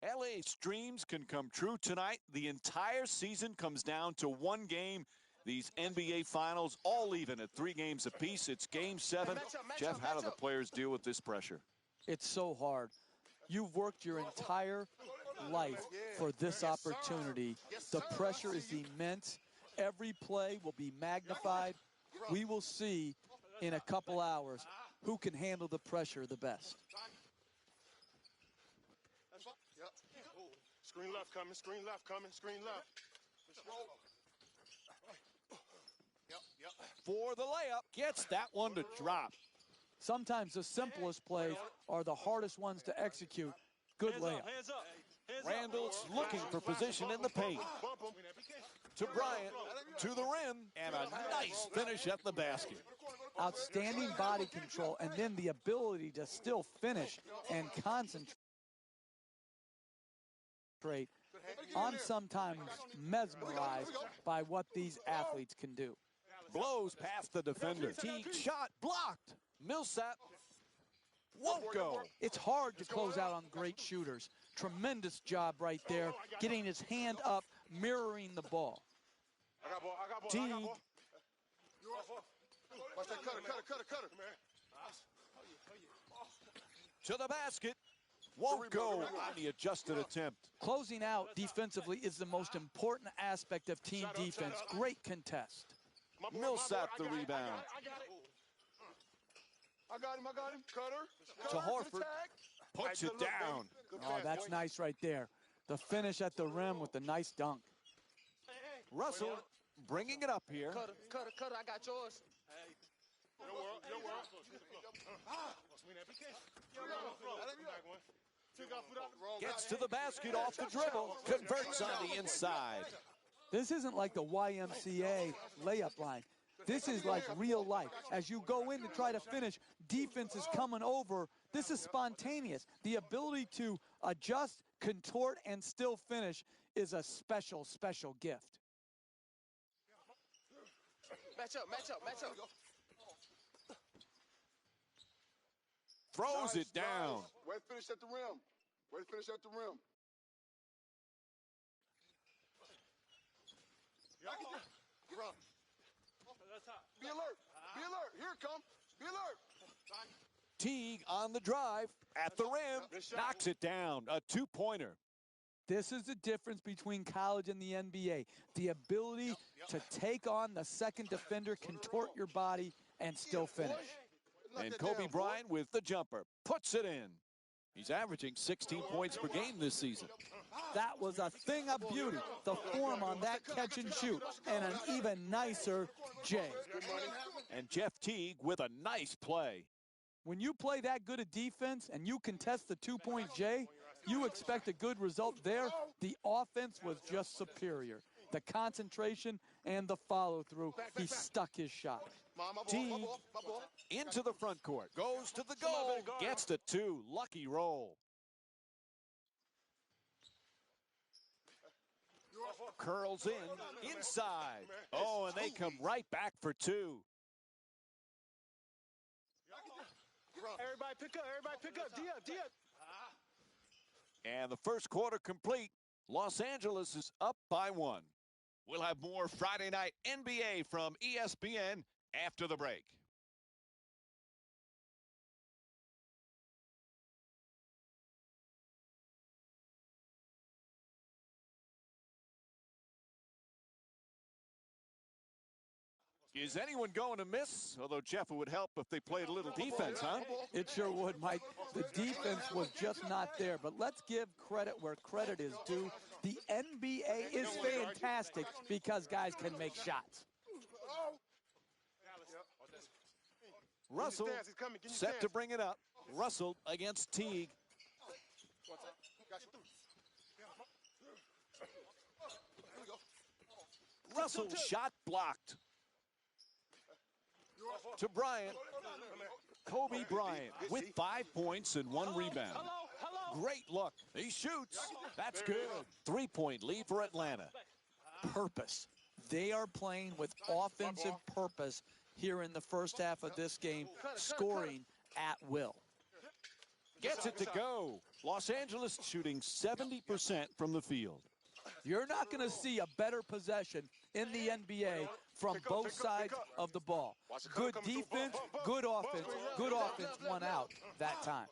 LA's dreams can come true tonight. The entire season comes down to one game. These NBA Finals all even at 3 games apiece. It's Game 7. Jeff, how do the players deal with this pressure? It's so hard. You've worked your entire life for this opportunity. The pressure is immense. Every play will be magnified. We will see in a couple hours who can handle the pressure the best. Screen left coming, screen left coming, screen left. For the layup, gets that one to drop. Sometimes the simplest plays are the hardest ones to execute. Good layup. Randall's looking for position in the paint. To Bryant, to the rim, and a nice finish at the basket. Outstanding body control, and then the ability to still finish and concentrate. I'm sometimes mesmerized by what these athletes can do. Blows past the defender. Teague shot blocked. Millsap won't go. It's hard to close out on great shooters. Tremendous job right there, getting his hand up, mirroring the ball. Teague. Watch that cutter. To the basket. Won't go on the adjusted attempt. Closing out defensively is the most important aspect of team defense. Great contest. Millsap the rebound. I got him. Cutter. To Horford. Puts it down. Oh, that's nice right there. The finish at the rim with the nice dunk. Russell bringing it up here. Cutter, I got yours. Your world. Gets to the basket off the dribble. Converts on the inside. This isn't like the YMCA layup line. This is like real life. As you go in to try to finish, defense is coming over. This is spontaneous. The ability to adjust, contort, and still finish is a special, special gift. Match up. Throws it down. Way to finish at the rim. Be alert. Here it comes. Be alert. Teague on the drive. At the rim. Knocks it down. A 2-pointer. This is the difference between college and the NBA. The ability to take on the second defender, contort your body, and still finish. And Kobe Bryant with the jumper. Puts it in. He's averaging 16 points per game this season. That was a thing of beauty. The form on that catch and shoot. And an even nicer Jay. And Jeff Teague with a nice play. When you play that good a defense and you contest the 2-point Jay, you expect a good result there. The offense was just superior. The concentration and the follow-through, he stuck his shot. Teague into the front court. Goes to the goal. Gets to 2. Lucky roll. Curls in. Inside. Oh, and they come right back for 2. Everybody pick up. Dia. And the first quarter complete. Los Angeles is up by 1. We'll have more Friday night NBA from ESPN after the break. Is anyone going to miss? Although Jeff, it would help if they played a little defense, huh? It sure would, Mike. The defense was just not there. But let's give credit where credit is due. The NBA is fantastic because guys can make shots. Russell set to bring it up. Russell against Teague. Russell shot blocked. To Bryant. Kobe Bryant with 5 points and 1 rebound. Great look. He shoots. That's good. 3-point lead for Atlanta. Purpose. They are playing with offensive purpose here in the first half of this game, scoring at will. Gets it to go. Los Angeles shooting 70% from the field. You're not going to see a better possession in the NBA from both sides of the ball. Good defense, good offense won out that time.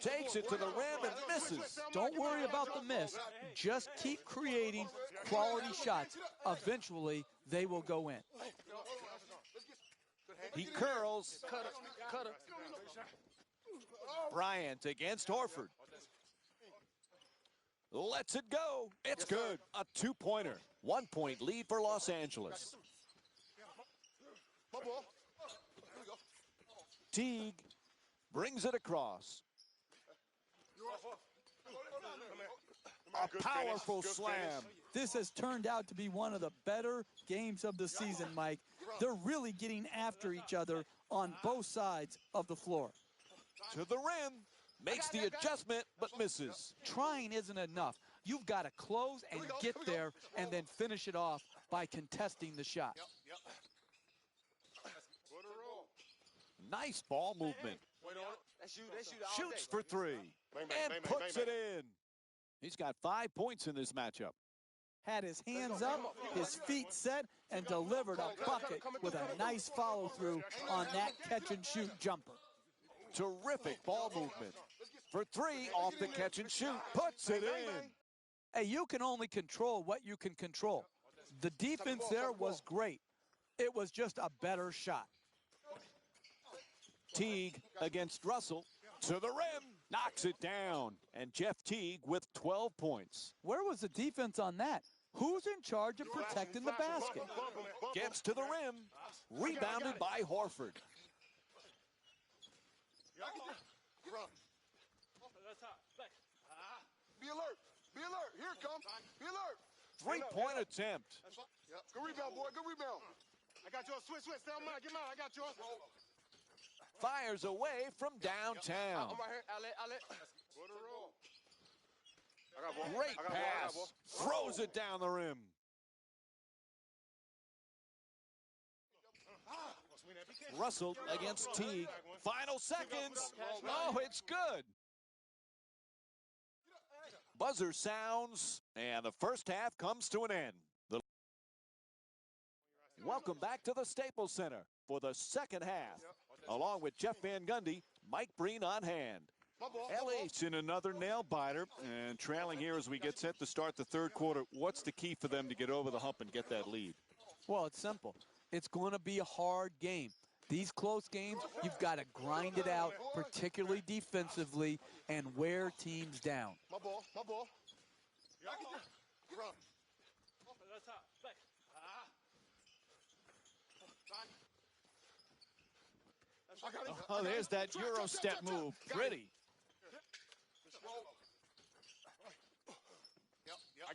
Takes it to the rim and misses. Don't worry about the miss. Just keep creating quality shots. Eventually, they will go in. He curls. Cutter. Bryant against Horford. Lets it go. It's good. A two-pointer. 1 point lead for Los Angeles. Teague brings it across. A powerful slam. This has turned out to be one of the better games of the season, Mike. They're really getting after each other on both sides of the floor. To the rim. Makes the adjustment, but misses. Trying isn't enough. You've got to close and get there and then finish it off by contesting the shot. Nice ball movement. Shoots for three and puts it in. He's got 5 points in this matchup. Had his hands up, his feet set, and delivered a bucket with a nice follow-through on that catch-and-shoot jumper. Terrific ball movement. For three, off the catch and shoot, puts it in. Hey, you can only control what you can control. The defense there was great. It was just a better shot. Teague against Russell. To the rim, knocks it down. And Jeff Teague with 12 points. Where was the defense on that? Who's in charge of protecting the basket? Gets to the rim, rebounded by Horford. Be alert. Be alert. Here it comes. Be alert. Three-point attempt. Good rebound, boy. Good rebound. I got yours. Switch. Stay on mine. Get mine. I got yours. Fires away from downtown. I'm right here. Outlet. Great pass. Throws it down the rim. Russell against Teague. Final seconds. Oh, it's good. Buzzer sounds, and the first half comes to an end. Welcome back to the Staples Center for the second half. Along with Jeff Van Gundy, Mike Breen on hand. LH in another nail-biter, and trailing here as we get set to start the third quarter. What's the key for them to get over the hump and get that lead? Well, it's simple. It's going to be a hard game. These close games, you've got to grind it out, particularly defensively, and wear teams down. My ball. Oh, there's that Euro step move. Pretty. I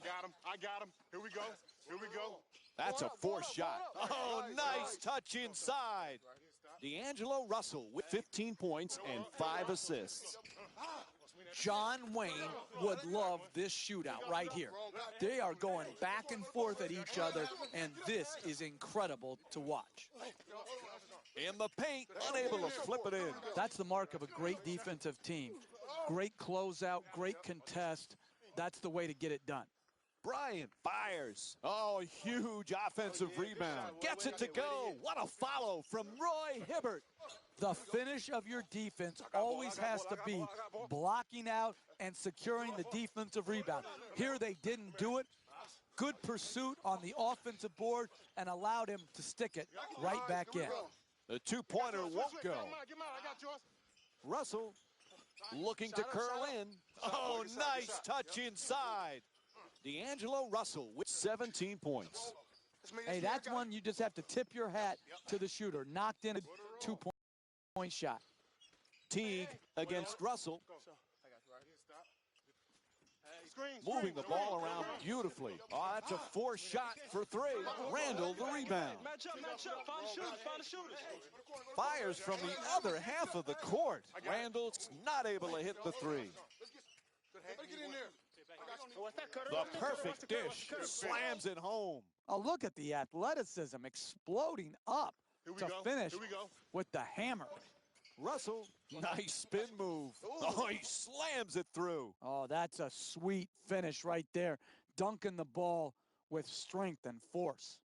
got him. Here we go. That's a forced shot. Oh, nice touch inside. D'Angelo Russell with 15 points and 5 assists. John Wayne would love this shootout right here. They are going back and forth at each other, and this is incredible to watch. In the paint, unable to flip it in. That's the mark of a great defensive team. Great closeout, great contest. That's the way to get it done. Bryant fires. Oh, huge offensive rebound. Gets it to go. What a follow from Roy Hibbert. The finish of your defense always has to be blocking out and securing the defensive rebound. Here they didn't do it. Good pursuit on the offensive board and allowed him to stick it right back in. The two-pointer won't go. Russell looking to curl in. Oh, nice touch inside. D'Angelo Russell with 17 points. Hey, that's one you just have to tip your hat to the shooter. Knocked in a two-point shot. Teague against Russell. Moving the ball around beautifully. Oh, that's a forced shot for three. Randall the rebound. Fires from the other half of the court. Randall's not able to hit the three. The perfect dish. Slams it home. Oh, look at the athleticism exploding up to finish with the hammer. Russell, nice spin move. Oh, he slams it through. Oh, that's a sweet finish right there. Dunking the ball with strength and force.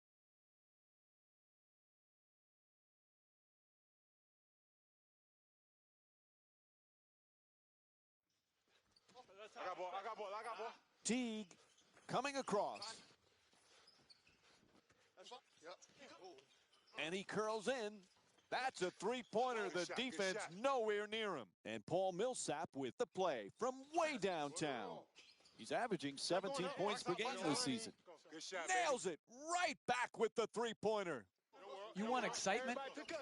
I got ball. Teague coming across. And he curls in. That's a three-pointer. The defense nowhere near him. And Paul Millsap with the play from way downtown. He's averaging 17 points per game this season. Nails it right back with the three-pointer. You want excitement?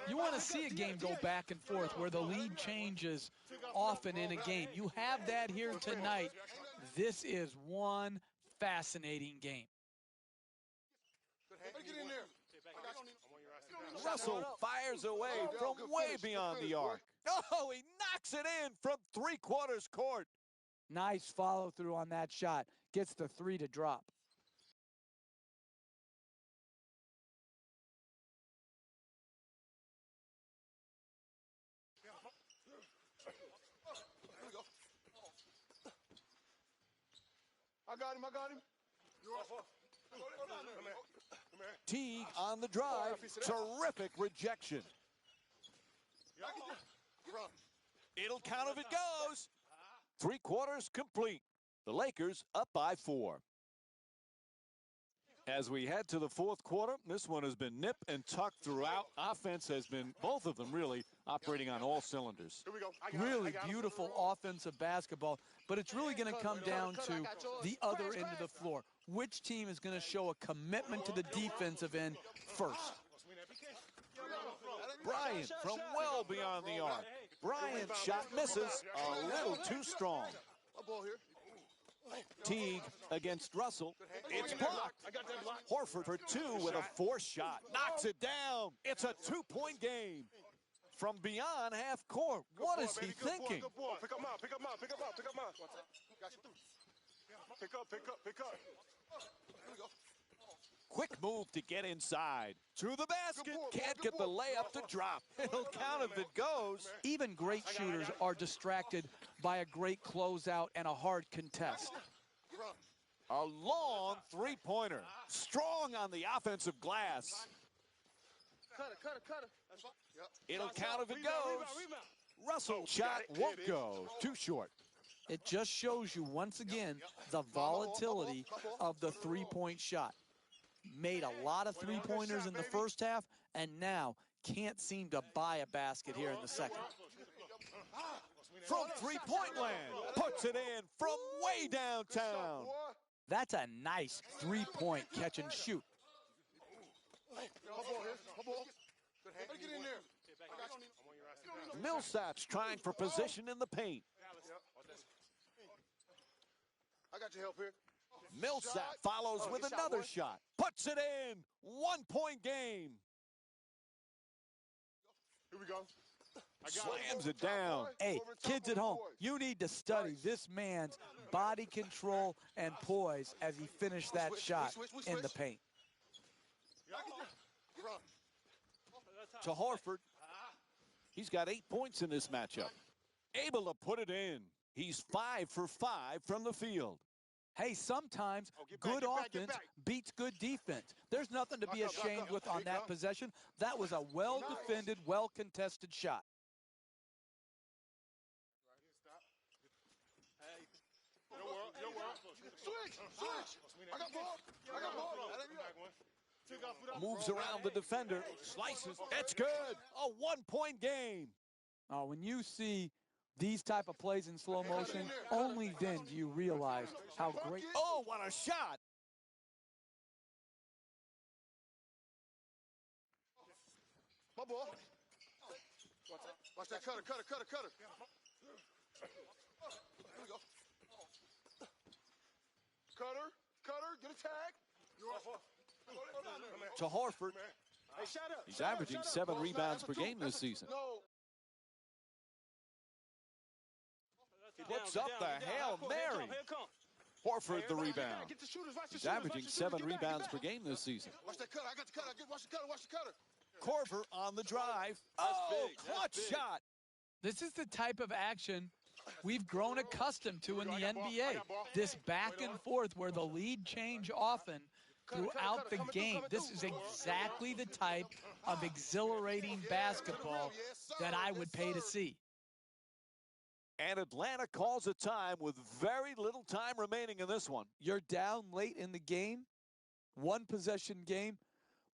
You want to see a game go back and forth where the lead changes often in a game. You have that here tonight. This is one fascinating game. Russell fires away from way beyond the arc. Oh, he knocks it in from three-quarters court. Nice follow-through on that shot. Gets the three to drop. I got him. Teague on the drive. Terrific rejection. It'll count if it goes. Three-quarters complete. The Lakers up by 4. As we head to the fourth quarter, this one has been nip and tuck throughout. Offense has been, both of them really, operating on all cylinders. Here we go. Really beautiful offensive basketball, but it's really going to come down to the other end of the floor. Which team is going to show a commitment to the defensive end first? Bryant from well beyond the arc. Bryant's shot misses a little too strong. Teague against Russell. It's blocked. Horford for 2 with a forced shot. Knocks it down. It's a 2-point game. From beyond half court. What is he thinking? Pick up mine. Pick up mine. Pick up. Quick move to get inside. To the basket. Can't get the layup to drop. It'll count if it goes. Even great shooters are distracted by a great closeout and a hard contest. A long three-pointer. Strong on the offensive glass. Cutter. It'll count if it goes. Russell shot won't go. Too short. It just shows you once again the volatility of the three-point shot. Made a lot of three-pointers in the first half, and now can't seem to buy a basket here in the second. From three-point land. Puts it in from way downtown. That's a nice three-point catch and shoot. Millsap's trying for position in the paint. I got your help here. Millsap follows with another shot. Puts it in. 1-point game. Here we go. Slams it down. Hey, kids at home, you need to study this man's body control and poise as he finished that shot in the paint. To Horford. He's got 8 points in this matchup. Able to put it in. He's 5 for 5 from the field. Hey, sometimes good offense beats good defense. There's nothing to be ashamed with on that possession. That was a well-defended, well-contested shot. Switch. I got ball. Moves around the defender. Slices. It's good. A 1-point game. When you see these type of plays in slow motion, only then do you realize how great. Oh, what a shot. My ball. Watch that cutter. Here we go. Cutter, get a tag. To Horford. He's averaging 7 rebounds per game this season. Puts up the Hail Mary. Horford the rebound. He's averaging 7 rebounds per game this season. Watch that cutter. I got the cutter. Watch the cutter. Korver on the drive. Oh, clutch shot. This is the type of action we've grown accustomed to in the NBA. This back and forth where the lead change often throughout the game. This is exactly the type of exhilarating basketball that I would pay to see. And Atlanta calls a time with very little time remaining in this one. You're down late in the game, one possession game.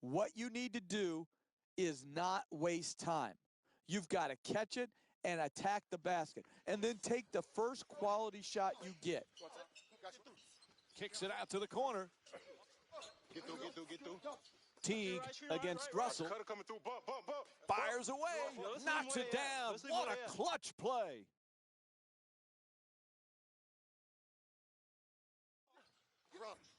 What you need to do is not waste time. You've got to catch it and attack the basket, and then take the first quality shot you get. Kicks it out to the corner. Get through. Teague against Russell. Cutter coming through. Bump. Fires away. Knocks it down. What a clutch play.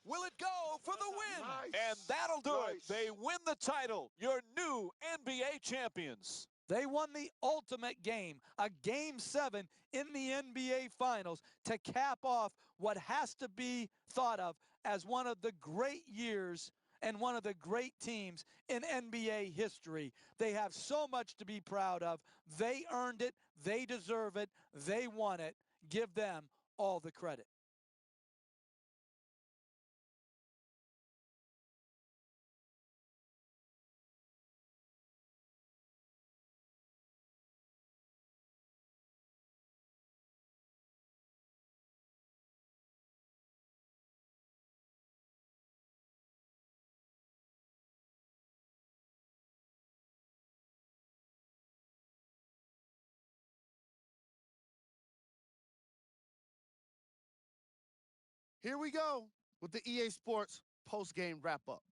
Will it go for the win? Nice. And that'll do Nice. it. They win the title. Your new NBA champions. They won the ultimate game, a Game 7 in the NBA Finals, to cap off what has to be thought of as one of the great years and one of the great teams in NBA history. They have so much to be proud of. They earned it. They deserve it. They won it. Give them all the credit. Here we go with the EA Sports post-game wrap-up.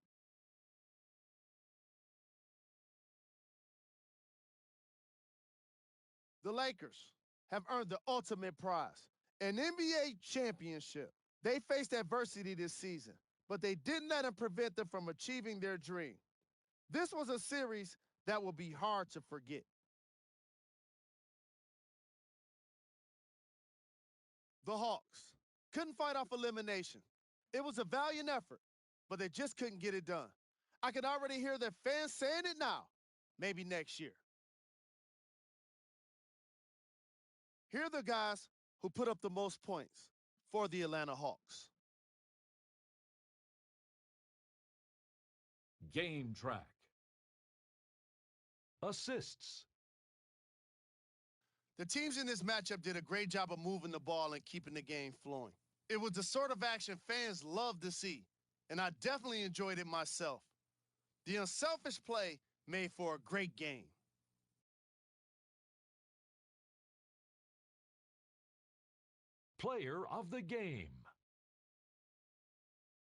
The Lakers have earned the ultimate prize, an NBA championship. They faced adversity this season, but they didn't let it prevent them from achieving their dream. This was a series that will be hard to forget. The Hawks couldn't fight off elimination. It was a valiant effort, but they just couldn't get it done. I can already hear their fans saying it now. Maybe next year. Here are the guys who put up the most points for the Atlanta Hawks. Game track. Assists. The teams in this matchup did a great job of moving the ball and keeping the game flowing. It was the sort of action fans love to see, and I definitely enjoyed it myself. The unselfish play made for a great game. Player of the game.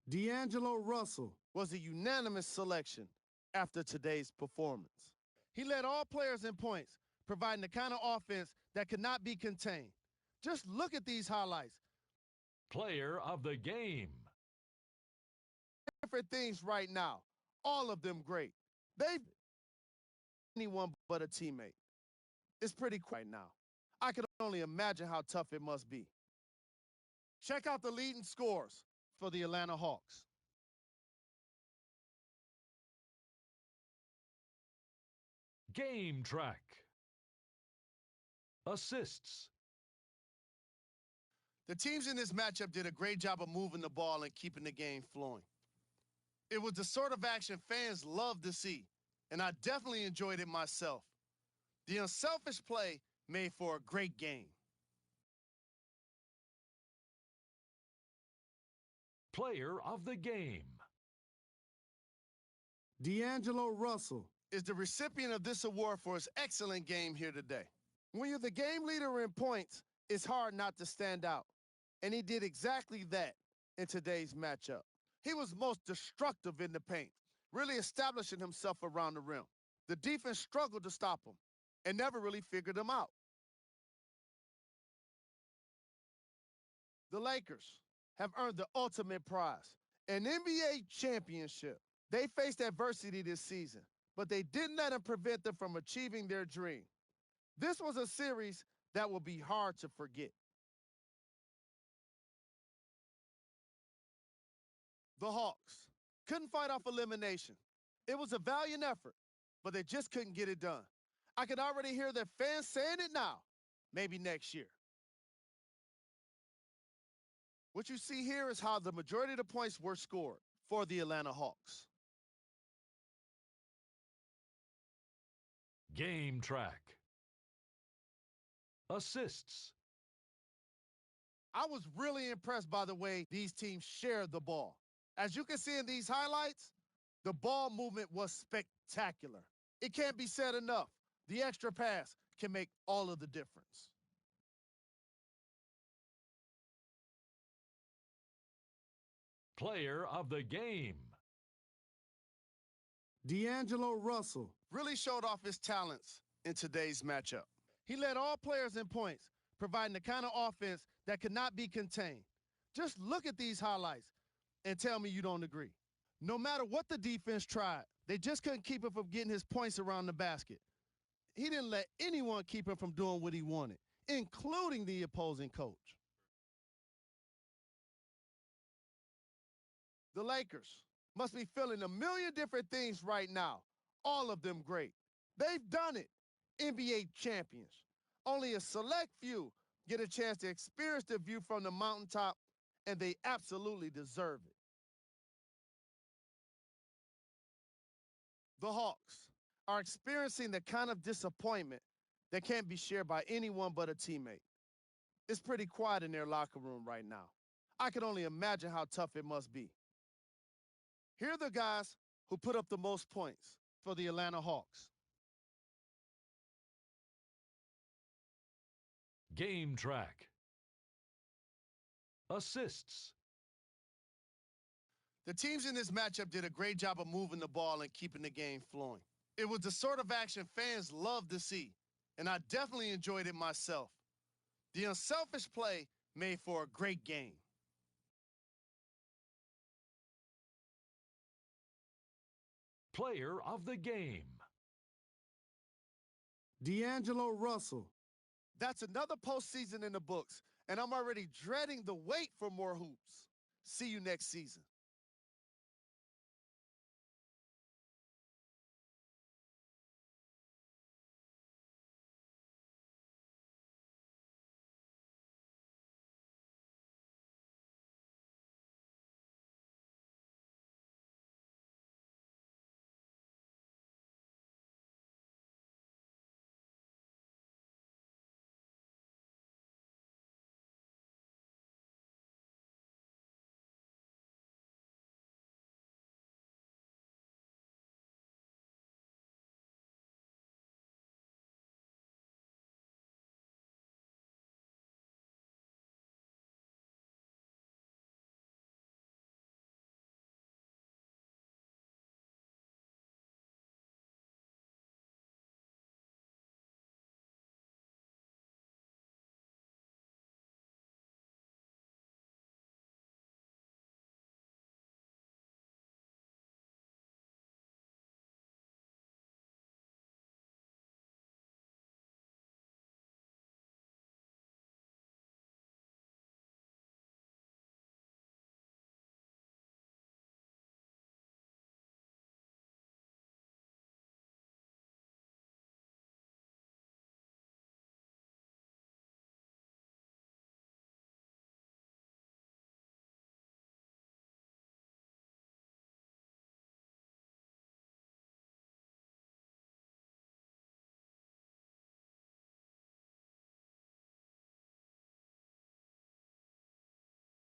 D'Angelo Russell was a unanimous selection after today's performance. He led all players in points, providing the kind of offense that could not be contained. Just look at these highlights. Player of the game. Different things right now, all of them great. They've anyone but a teammate. It's pretty cool right now. I can only imagine how tough it must be. Check out the leading scores for the Atlanta Hawks. Game track. Assists. The teams in this matchup did a great job of moving the ball and keeping the game flowing. It was the sort of action fans love to see, and I definitely enjoyed it myself. The unselfish play made for a great game. Player of the game. D'Angelo Russell is the recipient of this award for his excellent game here today. When you're the game leader in points, it's hard not to stand out. And he did exactly that in today's matchup. He was most destructive in the paint, really establishing himself around the rim. The defense struggled to stop him and never really figured him out. The Lakers have earned the ultimate prize, an NBA championship. They faced adversity this season, but they didn't let it prevent them from achieving their dream. This was a series that will be hard to forget. The Hawks couldn't fight off elimination. It was a valiant effort, but they just couldn't get it done. I can already hear their fans saying it now. Maybe next year. What you see here is how the majority of the points were scored for the Atlanta Hawks. Game track. Assists. I was really impressed by the way these teams shared the ball. As you can see in these highlights, the ball movement was spectacular. It can't be said enough. The extra pass can make all of the difference. Player of the game. D'Angelo Russell really showed off his talents in today's matchup. He led all players in points, providing the kind of offense that could not be contained. Just look at these highlights and tell me you don't agree. No matter what the defense tried, they just couldn't keep him from getting his points around the basket. He didn't let anyone keep him from doing what he wanted, including the opposing coach. The Lakers must be feeling a million different things right now, all of them great. They've done it, NBA champions. Only a select few get a chance to experience the view from the mountaintop, and they absolutely deserve it. The Hawks are experiencing the kind of disappointment that can't be shared by anyone but a teammate. It's pretty quiet in their locker room right now. I can only imagine how tough it must be. Here are the guys who put up the most points for the Atlanta Hawks. Game track. Assists. The teams in this matchup did a great job of moving the ball and keeping the game flowing. It was the sort of action fans love to see, and I definitely enjoyed it myself. The unselfish play made for a great game. Player of the game. D'Angelo Russell. That's another postseason in the books, and I'm already dreading the wait for more hoops. See you next season.